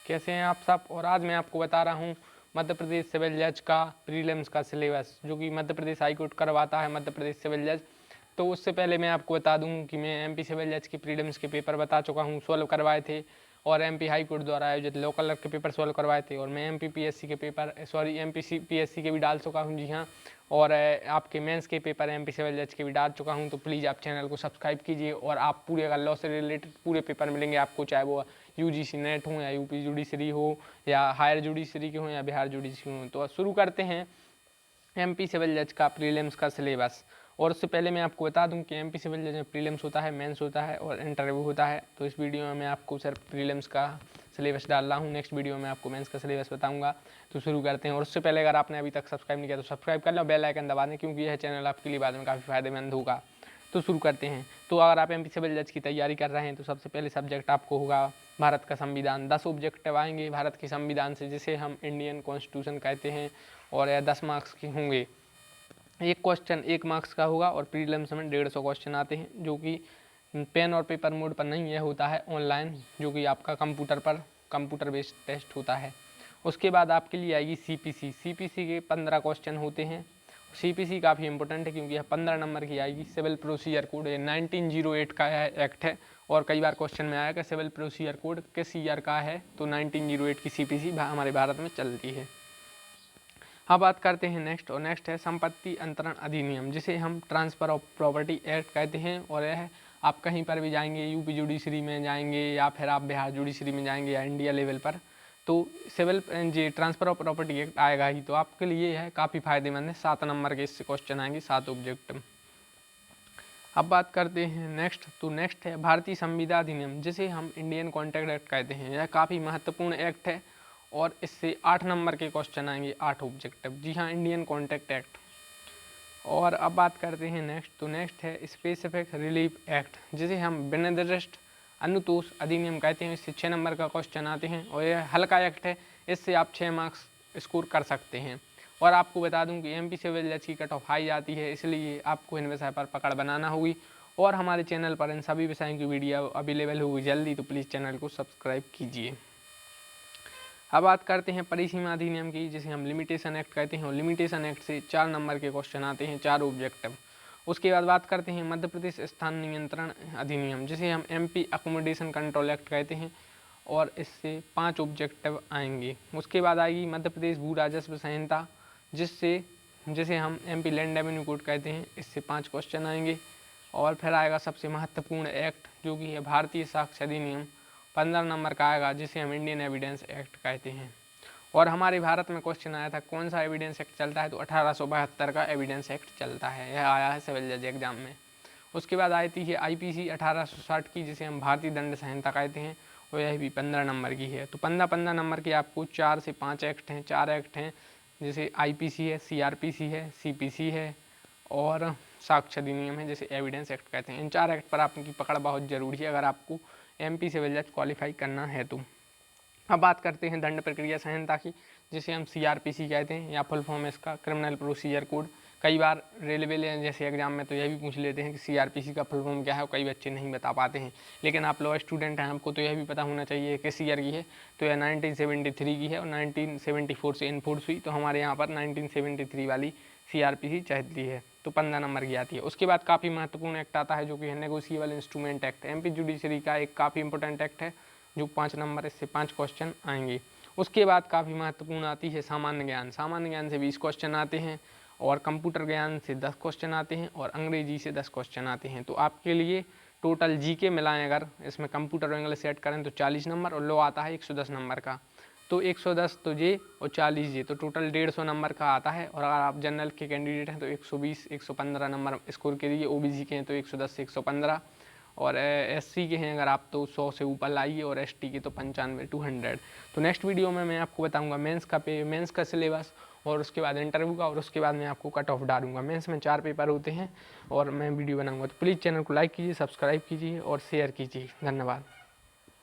कैसे हैं आप सब। और आज मैं आपको बता रहा हूँ मध्य प्रदेश सिविल जज का प्रीलिम्स का सिलेबस, जो कि मध्य प्रदेश हाई कोर्ट करवाता है मध्य प्रदेश सिविल जज। तो उससे पहले मैं आपको बता दूं कि मैं एमपी सिविल जज के प्रीलिम्स के पेपर बता चुका हूं, सॉल्व करवाए थे, और एमपी हाई कोर्ट द्वारा आयोजित लोकल क्लर्क के पेपर सॉल्व करवाए थे। और मैं एमपी पीएससी के पेपर एमपी पीएससी के भी डाल चुका हूं, जी हाँ। और आपके मेंस के पेपर एमपी सिविल जज के भी डाल चुका हूं। तो प्लीज़ आप चैनल को सब्सक्राइब कीजिए, और आप पूरे अगर लॉ से रिलेटेड पूरे पेपर मिलेंगे आपको, चाहे वो यूजीसी नेट हो या यूपी जुडिशरी हो या हायर जुडिशरी के हो या बिहार जुडिशरी हो। तो शुरू करते हैं एमपी सिविल जज का प्रीलिम्स का सिलेबस। और उससे पहले मैं आपको बता दूं कि एमपी सिविल जज में प्रीलिम्स होता है, मेंस होता है और इंटरव्यू होता है। तो इस वीडियो में मैं आपको सिर्फ प्रीलिम्स का सिलेबस डाल रहा हूं, नेक्स्ट वीडियो में आपको मेंस का सिलेबस बताऊंगा। तो शुरू करते हैं। और उससे पहले अगर आपने अभी तक सब्सक्राइब नहीं किया तो सब्सक्राइब कर लो, बेल आइकन दबा दें, क्योंकि यह चैनल आपके लिए बाद में काफ़ी फायदेमंद होगा। तो शुरू करते हैं। तो अगर आप एमपी सिविल जज की तैयारी कर रहे हैं तो सबसे पहले सब्जेक्ट आपको होगा भारत का संविधान। 10 ऑब्जेक्टिव आएंगे भारत के संविधान से, जिसे हम इंडियन कॉन्स्टिट्यूशन कहते हैं, और यह 10 मार्क्स के होंगे। एक क्वेश्चन 1 मार्क्स का होगा, और प्रीलिम्स में 150 क्वेश्चन आते हैं, जो कि पेन और पेपर मोड पर नहीं, यह होता है ऑनलाइन, जो कि आपका कंप्यूटर बेस्ड टेस्ट होता है। उसके बाद आपके लिए आएगी सीपीसी। सीपीसी के 15 क्वेश्चन होते हैं। सीपीसी काफ़ी इंपॉर्टेंट है, क्योंकि यह 15 नंबर की आएगी। सिविल प्रोसीजर कोड, ये 1908 का एक्ट है, और कई बार क्वेश्चन में आया कि सिविल प्रोसीजर कोड किस ईयर का है, तो 1908 की सीपीसी हमारे भारत में चलती है। अब बात करते हैं नेक्स्ट, और नेक्स्ट है संपत्ति अंतरण अधिनियम, जिसे हम ट्रांसफ़र ऑफ प्रॉपर्टी एक्ट कहते हैं। और यह आप कहीं पर भी जाएंगे, यूपी जुडिशरी में जाएंगे या फिर आप बिहार जुडिशरी में जाएंगे या इंडिया लेवल पर, तो सिविल जी ट्रांसफ़र ऑफ प्रॉपर्टी एक्ट आएगा ही। तो आपके लिए यह काफ़ी फायदेमंद है। 7 नंबर के इससे क्वेश्चन आएंगे, 7 ऑब्जेक्टिव। अब बात करते हैं नेक्स्ट, तो नेक्स्ट है भारतीय संविदा अधिनियम, जिसे हम इंडियन कॉन्ट्रैक्ट एक्ट कहते हैं। यह काफ़ी महत्वपूर्ण एक्ट है, और इससे 8 नंबर के क्वेश्चन आएंगे, 8 ऑब्जेक्टिव, जी हाँ, इंडियन कॉन्ट्रैक्ट एक्ट। और अब बात करते हैं नेक्स्ट, तो नेक्स्ट है स्पेसिफिक रिलीफ एक्ट, जिसे हम विनिर्दिष्ट अनुतोष अधिनियम कहते हैं। इससे 6 नंबर का क्वेश्चन आते हैं, और यह हल्का एक्ट है, इससे आप 6 मार्क्स स्कोर कर सकते हैं। और आपको बता दूं कि एमपी सिविल जज की कट ऑफ हाई आती है, इसलिए आपको इन विषय पर पकड़ बनाना होगी। और हमारे चैनल पर इन सभी विषयों की वीडियो अवेलेबल होगी जल्दी, तो प्लीज़ चैनल को सब्सक्राइब कीजिए। अब बात करते हैं परिसीमा अधिनियम की, जिसे हम लिमिटेशन एक्ट कहते हैं। और लिमिटेशन एक्ट से 4 नंबर के क्वेश्चन आते हैं, 4 ऑब्जेक्टिव। उसके बाद बात करते हैं मध्य प्रदेश स्थान नियंत्रण अधिनियम, जिसे हम एमपी अकोमोडेशन कंट्रोल एक्ट कहते हैं, और इससे 5 ऑब्जेक्टिव आएंगे। उसके बाद आएगी मध्य प्रदेश भू राजस्व संहिता, जिसे हम एमपी लैंड रेवेन्यू कोड कहते हैं, इससे 5 क्वेश्चन आएंगे। और फिर आएगा सबसे महत्वपूर्ण एक्ट, जो कि है भारतीय साक्ष्य अधिनियम, 15 नंबर का आएगा, जिसे हम इंडियन एविडेंस एक्ट कहते हैं। और हमारे भारत में क्वेश्चन आया था कौन सा एविडेंस एक्ट चलता है, तो 1872 का एविडेंस एक्ट चलता है, यह आया है सिविल जज एग्जाम में। उसके बाद आती है आईपीसी 1860 की, जिसे हम भारतीय दंड संहिता कहते हैं, और यह भी 15 नंबर की है। तो 15 नंबर के आपको 4 से 5 एक्ट हैं, 4 एक्ट हैं, जैसे आईपीसी है, सीआरपीसी है, सीपीसी है, और साक्ष्य अधिनियम है, जैसे एविडेंस एक्ट कहते हैं। इन 4 एक्ट पर आपकी पकड़ बहुत जरूरी है, अगर आपको एमपी सिविल जज क्वालिफाई करना है तो। अब बात करते हैं दंड प्रक्रिया संहिता की, जिसे हम सीआरपीसी कहते हैं, या फुल फॉर्म इसका क्रिमिनल प्रोसीजर कोड। कई बार रेलवे जैसे एग्जाम में तो यह भी पूछ लेते हैं कि सीआरपीसी का फुल फॉर्म क्या है, कई बच्चे नहीं बता पाते हैं। लेकिन आप लॉ स्टूडेंट हैं, आपको तो यह भी पता होना चाहिए किस ईयर की है। तो यह 1973 की है, और 1974 से इन्फोर्स हुई, तो हमारे यहाँ पर 1973 वाली सीआरपीसी चलती है। तो 15 नंबर की आती है। उसके बाद काफ़ी महत्वपूर्ण एक्ट आता है, जो कि है negotiable instrument act. MP judiciary का एक काफ़ी इंपॉर्टेंट एक्ट है, जो 5 नंबर, इससे 5 क्वेश्चन आएंगे। उसके बाद काफ़ी महत्वपूर्ण आती है सामान्य ज्ञान। सामान्य ज्ञान से 20 क्वेश्चन आते हैं, और कंप्यूटर ज्ञान से 10 क्वेश्चन आते हैं, और अंग्रेजी से 10 क्वेश्चन आते हैं। तो आपके लिए टोटल जीके मिलाएं, अगर इसमें कंप्यूटर और इंग्लिश सेट करें तो 40 नंबर, और लॉ आता है 110 नंबर का। तो 110 तो जे और 40 जे, तो टोटल 150 नंबर का आता है। और अगर आप जनरल के कैंडिडेट हैं तो 120 115 नंबर स्कोर के लिए, ओबीसी के हैं तो 110 से 115, और एससी के हैं अगर आप तो 100 से ऊपर लाइए, और एसटी के तो 95 200। तो नेक्स्ट वीडियो में मैं आपको बताऊंगा मेंस का सिलेबस, और उसके बाद इंटरव्यू का, और उसके बाद मैं आपको कट ऑफ डालूंगा। मेंस में 4 पेपर होते हैं, और मैं वीडियो बनाऊंगा। तो प्लीज़ चैनल को लाइक कीजिए, सब्सक्राइब कीजिए और शेयर कीजिए। धन्यवाद।